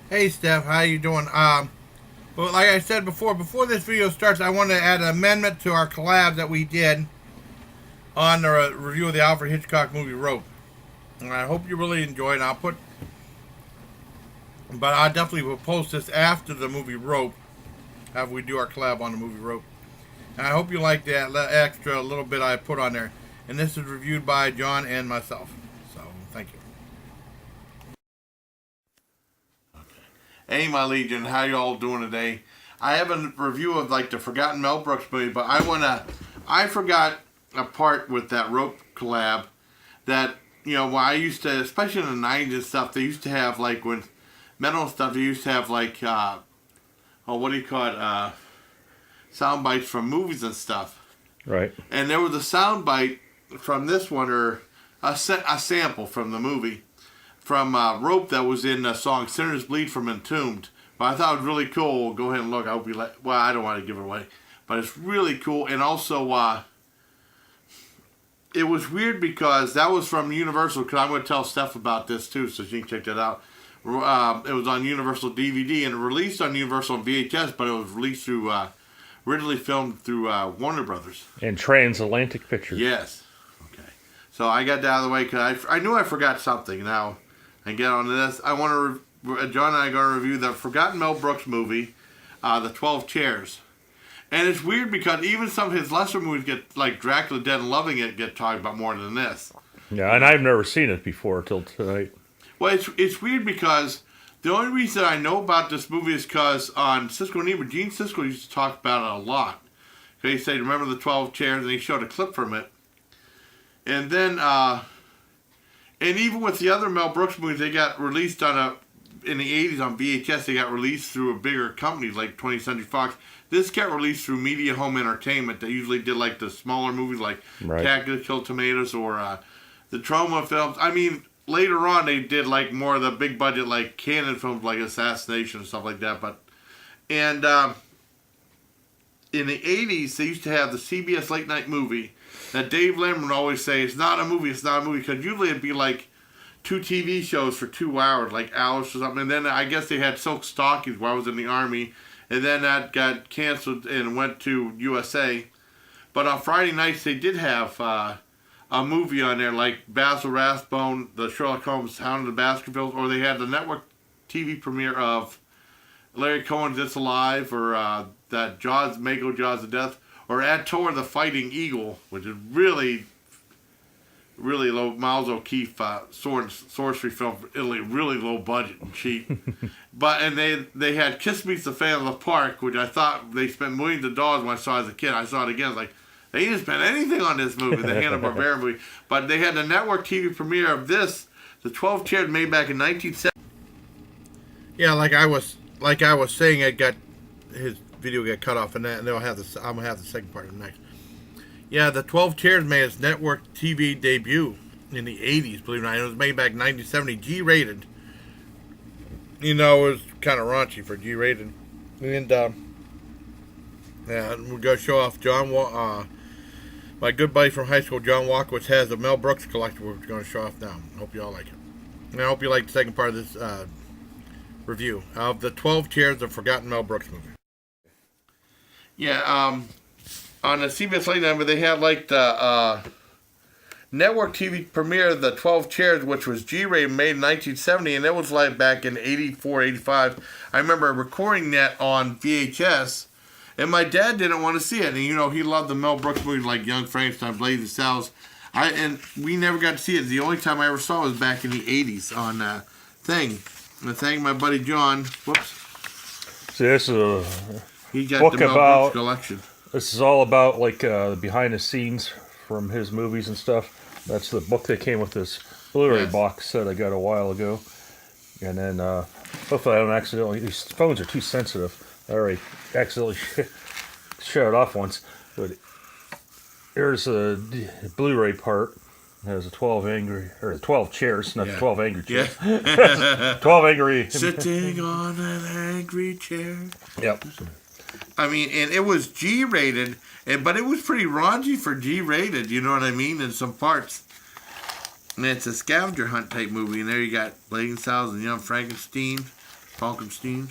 Hey Steph, how you doing? Well, like I said before this video starts, I want to add an amendment to our collab that we did on the review of the Alfred Hitchcock movie Rope. And I hope you really enjoy it. But I definitely will post this after the movie Rope, after we do our collab on the movie Rope. And I hope you like that extra little bit I put on there. And this is reviewed by John and myself. So, thank you. Hey, my Legion, how y'all doing today? I have a review of like the Forgotten Mel Brooks movie, but I forgot a part with that Rope collab that, when I used to, especially in the 90s and stuff, they used to have like with metal stuff, they used to have like, what do you call it, sound bites from movies and stuff. Right. And there was a sound bite from this one, or a sample from the movie, from Rope that was in the song Sinners Bleed from Entombed. But I thought it was really cool. Go ahead and look. I hope you like. Well, I don't want to give it away, but it's really cool. And also, it was weird because that was from Universal. Because I'm going to tell Steph about this too, so she can check that out. It was on Universal DVD and released on Universal VHS, but it was released through originally filmed through Warner Brothers And Transatlantic Pictures. Yes. Okay. So I got that out of the way because I knew I forgot something. Now I get on to this. I want to. John and I are going to review the Forgotten Mel Brooks movie, The 12 Chairs. And it's weird because even some of his lesser movies get, like Dracula Dead and Loving It, get talked about more than this. Yeah, and I've never seen it before till tonight. Well, it's weird because the only reason I know about this movie is because on Cisco and Ebro, Gene Siskel used to talk about it a lot. They say, remember the 12 chairs, and he showed a clip from it. And then, and even with the other Mel Brooks movies, they got released in the 80s on VHS, they got released through a bigger company like 20th Century Fox. This got released through Media Home Entertainment that usually did like the smaller movies like Cactus Kill Tomatoes or the Trauma films. I mean, later on they did like more of the big budget like Cannon films like Assassination and stuff like that. And in the 80s they used to have the CBS late night movie that Dave Lemon would always say, it's not a movie, because usually it'd be like 2 TV shows for 2 hours, like Alice or something. And then I guess they had Silk Stockings while I was in the Army. And then that got canceled and went to USA. But on Friday nights, they did have a movie on there, like Basil Rathbone, the Sherlock Holmes Hound of the Baskervilles, or they had the network TV premiere of Larry Cohen's It's Alive, or that Mako Jaws of Death, or Ator the Fighting Eagle, which is really low, Miles O'Keefe sorcery film from Italy, really low budget and cheap. And they had Kiss Meets the Fan of the Park, which I thought they spent millions of dollars when I saw it as a kid. I saw it again, like, they didn't spend anything on this movie, the Hanna-Barbera movie. But they had the network TV premiere of this, The 12 Chairs, made back in 1970. Yeah, like I was saying, his video got cut off, and I'm gonna have the second part of the next. Yeah, The 12 Chairs made its network TV debut in the 80s, believe it or not. It was made back in 1970, G-rated. It was kind of raunchy for G-rated. And, we're going to show off my good buddy from high school, John Walkowitz, has a Mel Brooks collection we're going to show off now. I hope you all like it. And I hope you like the second part of this review of The 12 Chairs, the Forgotten Mel Brooks movie. Yeah, on the CBS Late Night, they had like the network TV premiere of The 12 Chairs, which was G-rated, made in 1970, and it was like back in 84, 85. I remember recording that on VHS, and my dad didn't want to see it. And he loved the Mel Brooks movies like Young Frankenstein, Blazing Saddles. And we never got to see it. The only time I ever saw it was back in the 80s on Thing. And I thank my buddy John. Whoops. See, this is a he got book the Mel about Brooks collection. This is all about like behind the scenes from his movies and stuff. That's the book that came with this Blu-ray box set I got a while ago. And then hopefully I don't accidentally. These phones are too sensitive. I already accidentally shut it off once. But here's the Blu-ray part. It has 12 chairs, not 12 angry chairs. Yeah. 12 angry. Sitting on an angry chair. Yep. I mean, and it was G-rated, but it was pretty raunchy for G-rated, you know what I mean, in some parts. And it's a scavenger hunt type movie, and there you got Blazing Saddles and Young Frankenstein. Frankenstein.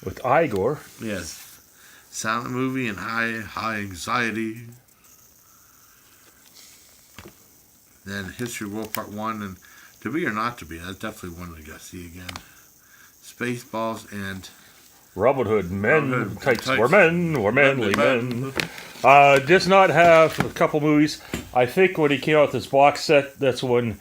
with Igor. Yes. Silent movie and high anxiety. Then History of War Part 1 and To Be or Not to Be. That's definitely one we got to see again. Spaceballs and Robin Hood, men, Robin Hood, tights, tights. we're manly men. Does not have a couple movies. I think when he came out with this box set, that's when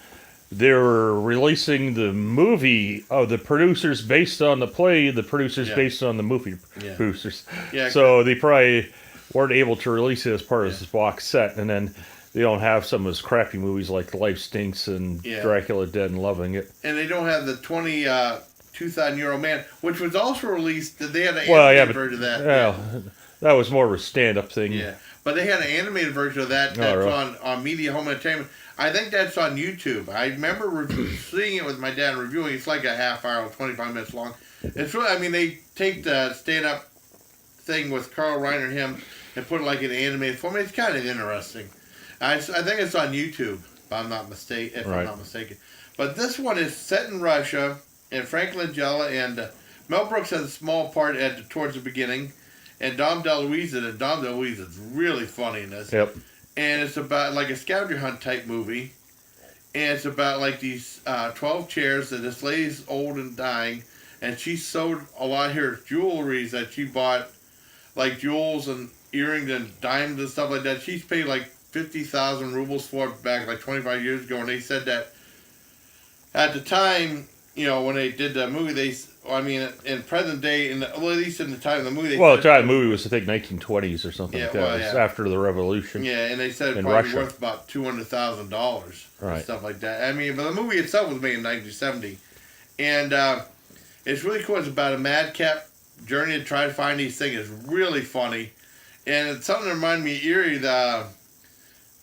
they were releasing the movie of the producers based on the play, the producers based on the movie producers. Yeah, so they probably weren't able to release it as part of this box set, and then they don't have some of his crappy movies like Life Stinks and Dracula Dead and Loving It. And they don't have the 2,000-Year-Old Man, which was also released. They had an animated version of that. Yeah, that was more of a stand-up thing. Yeah, but they had an animated version of that that's really? on Media Home Entertainment. I think that's on YouTube. I remember seeing it with my dad and reviewing. It's like a half hour, 25 minutes long. It's really, I mean, they take the stand-up thing with Carl Reiner and him and put it like in animated form. It's kind of interesting. I think it's on YouTube, if I'm not mistaken. But this one is set in Russia, and Frank Langella and Mel Brooks has a small part towards the beginning, and Dom DeLuise, and Dom DeLuise is really funny in this. Yep. And it's about like a scavenger hunt type movie, and it's about like these 12 chairs that this lady's old and dying, and she sold a lot of her jewelry that she bought, like jewels and earrings and diamonds and stuff like that. She's paid like 50,000 rubles for it back like 25 years ago, and they said that at the time, you know, when they did the movie, in present day, at least in the time of the movie, the time of the movie was, I think, 1920s or something like that. Well, it was after the revolution. Yeah, and they said it in probably Russia. worth about $200,000 Right. and stuff like that. I mean, but the movie itself was made in 1970, and it's really cool. It's about a madcap journey to try to find these things. It's really funny, and it's something that reminded me of Erie.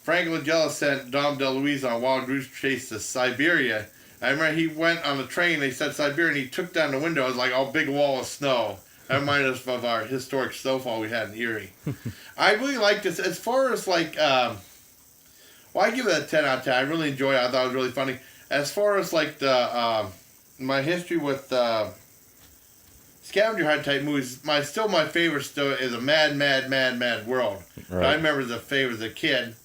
Frank Langella sent Dom DeLuise on a wild goose chase to Siberia. I remember he went on the train, they said Siberia, and he took down the window. It was like a big wall of snow. That reminded us of our historic snowfall we had in Erie. I really like this. As far as like, I give it a 10 out of 10. I really enjoyed it. I thought it was really funny. As far as like the my history with scavenger hunt type movies, my favorite still is a Mad World. Right. I remember as a favorite as a kid.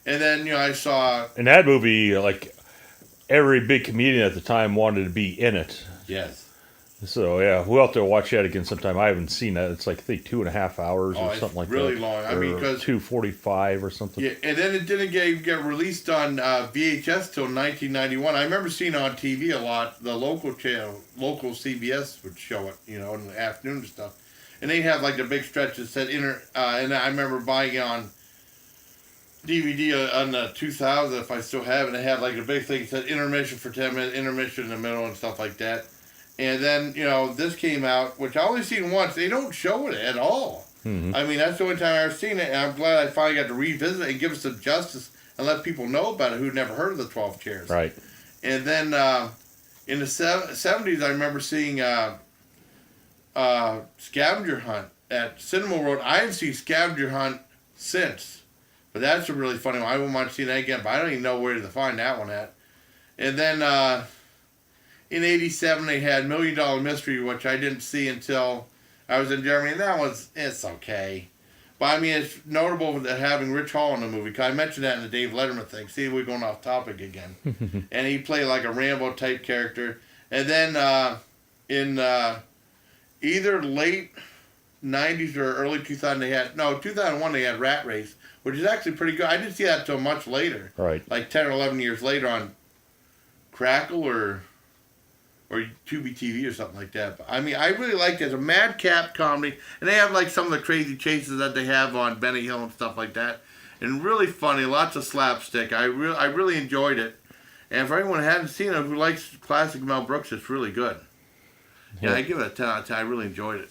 And then, you know, I saw... In that movie, like, every big comedian at the time wanted to be in it. Yes. So, yeah, we'll have to watch that again sometime. I haven't seen that. It's like, I think, 2.5 hours or something like really that. long. I mean, because... 2:45 or something. Yeah, and then it didn't get released on VHS till 1991. I remember seeing it on TV a lot. The local channel, local CBS would show it, you know, in the afternoon and stuff. And they have, like, the big stretch that said... and I remember buying it on... DVD on the 2000, if I still have it. It had like a big thing that said intermission for 10 minutes, intermission in the middle, and stuff like that. And then, you know, this came out, which I only seen once. They don't show it at all. Mm-hmm. I mean, that's the only time I've ever seen it, and I'm glad I finally got to revisit it and give it some justice and let people know about it who'd never heard of the 12 chairs. Right. And then in the 70s, I remember seeing Scavenger Hunt at Cinema World. I haven't seen Scavenger Hunt since. But that's a really funny one. I wouldn't want to see that again, but I don't even know where to find that one at. And then in 87, they had $1 Million Mystery, which I didn't see until I was in Germany. And it's okay. But I mean, it's notable that having Rich Hall in the movie, because I mentioned that in the Dave Letterman thing. See, we're going off topic again. And he played like a Rambo type character. And then in either late 90s or early 2001, they had Rat Race, which is actually pretty good. I didn't see that until much later. Right. Like 10 or 11 years later on Crackle or Tubi TV or something like that. But, I mean, I really liked it. It's a madcap comedy. And they have like some of the crazy chases that they have on Benny Hill and stuff like that. And really funny. Lots of slapstick. I really enjoyed it. And for anyone who hasn't seen it who likes classic Mel Brooks, it's really good. Yeah, I give it a 10 out of 10. I really enjoyed it.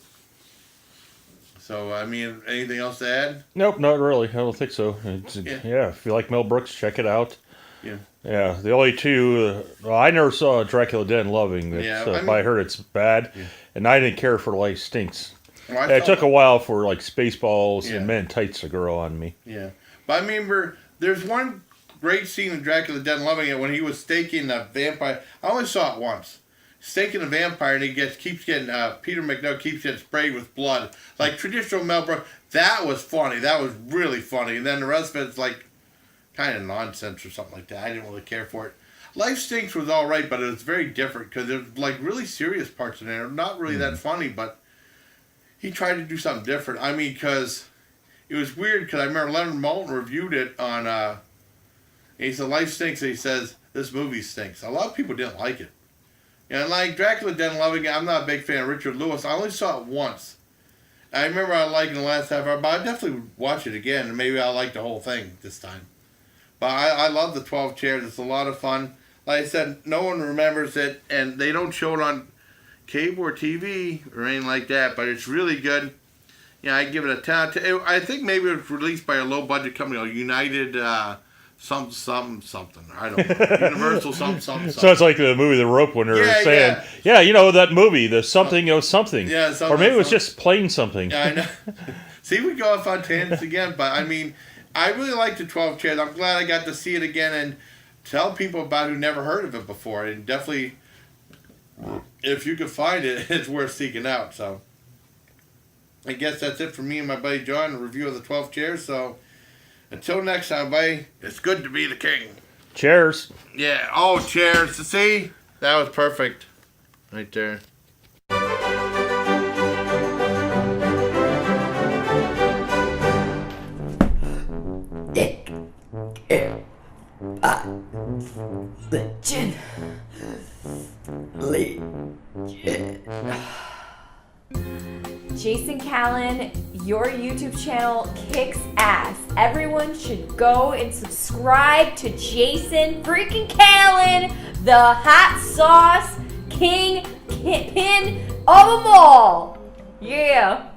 So, I mean, anything else to add? Nope, not really. I don't think so. If you like Mel Brooks, check it out. Yeah. Yeah, the only two... I never saw Dracula Dead and Loving, but I heard it's bad, and I didn't care for Life Stinks. Well, it took a while for like Spaceballs and Men in Tights to grow on me. Yeah. But I remember, there's one great scene in Dracula Dead and Loving It when he was staking the vampire. I only saw it once. stinking a vampire, and he keeps getting Peter McNichol keeps getting sprayed with blood, like traditional Mel Brooks. That was funny. That was really funny. And then the rest of it's like kind of nonsense or something like that. I didn't really care for it. Life Stinks was all right, but it was very different because there's like really serious parts in there. Not really that funny, but he tried to do something different. I mean, because it was weird because I remember Leonard Maltin reviewed it on. He said Life Stinks. And he says this movie stinks. A lot of people didn't like it. And like Dracula didn't love it. I'm not a big fan of Richard Lewis. I only saw it once. I remember I liked it in the last half hour, but I definitely would watch it again, and maybe I'll like the whole thing this time. But I love the 12 Chairs. It's a lot of fun. Like I said, no one remembers it, and they don't show it on cable or TV or anything like that, but it's really good. Yeah, I give it a 10. I think maybe it was released by a low-budget company, like United something. I don't know. Universal something. So it's like the movie The Rope when they're saying, you know, that movie, the something, something. Yeah, something. Or maybe it was just plain something. Yeah, I know. See, we go off on tangents again, but I mean, I really like the 12 Chairs. I'm glad I got to see it again and tell people about it who never heard of it before. And definitely, if you could find it, it's worth seeking out. So, I guess that's it for me and my buddy John, a review of the 12 Chairs. So, until next time, buddy, it's good to be the king. Cheers. Yeah. Oh, cheers. See? That was perfect. Right there. Jason Callan, your YouTube channel kicks ass. Everyone should go and subscribe to Jason freaking Callan, the hot sauce king pin of them all. Yeah.